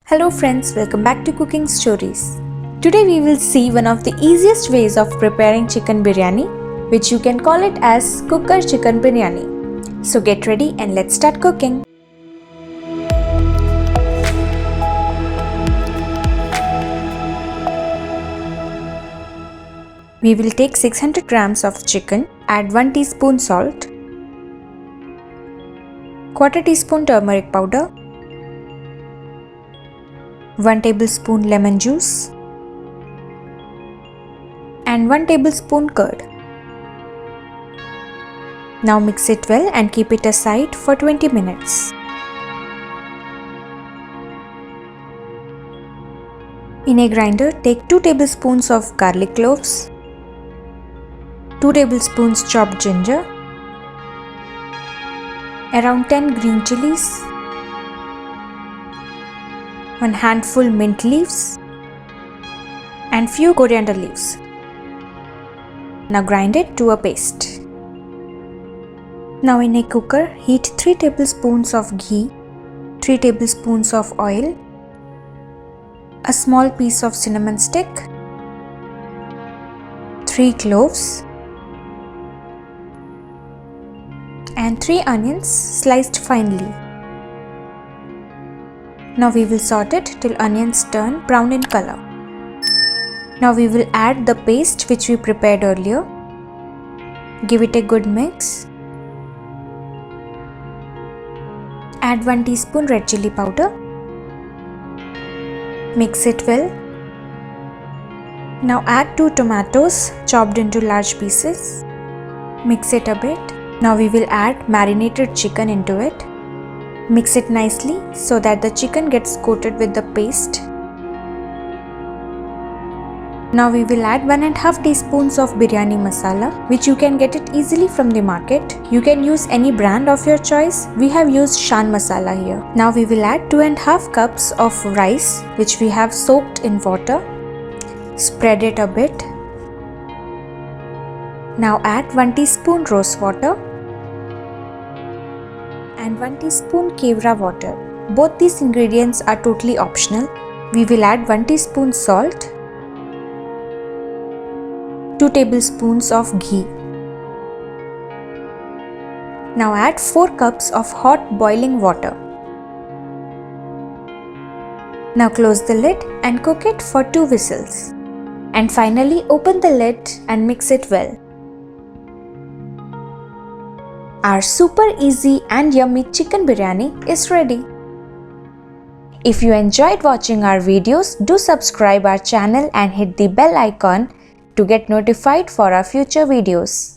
Hello friends, welcome back to Cooking Stories. Today we will see one of the easiest ways of preparing chicken biryani, which you can call it as cooker chicken biryani. So get ready and let's start cooking. We will take 600 grams of chicken, add 1 teaspoon salt, quarter teaspoon turmeric powder, 1 tablespoon lemon juice and 1 tablespoon curd. Now mix it well and keep it aside for 20 minutes. In a grinder, take 2 tablespoons of garlic cloves, 2 tablespoons chopped ginger, around 10 green chillies, 1 handful mint leaves and few coriander leaves. Now grind it to a paste. Now in a cooker, heat 3 tablespoons of ghee, 3 tablespoons of oil, a small piece of cinnamon stick, 3 cloves and 3 onions sliced finely. Now we will saute it till onions turn brown in color. Now we will add the paste which we prepared earlier. Give it a good mix. Add 1 teaspoon red chilli powder. Mix it well. Now add 2 tomatoes chopped into large pieces. Mix it a bit. Now we will add marinated chicken into it. Mix it nicely so that the chicken gets coated with the paste. Now we will add 1.5 teaspoons of Biryani Masala, which you can get it easily from the market. You can use any brand of your choice. We have used Shan Masala here. Now we will add 2.5 cups of rice, which we have soaked in water. Spread it a bit. Now add 1 teaspoon rose water and 1 teaspoon Kewra water. Both these ingredients are totally optional. We will add 1 teaspoon salt, 2 tablespoons of ghee. Now add 4 cups of hot boiling water. Now close the lid and cook it for 2 whistles. And finally open the lid and mix it well. Our super easy and yummy chicken biryani is ready. If you enjoyed watching our videos, do subscribe our channel and hit the bell icon to get notified for our future videos.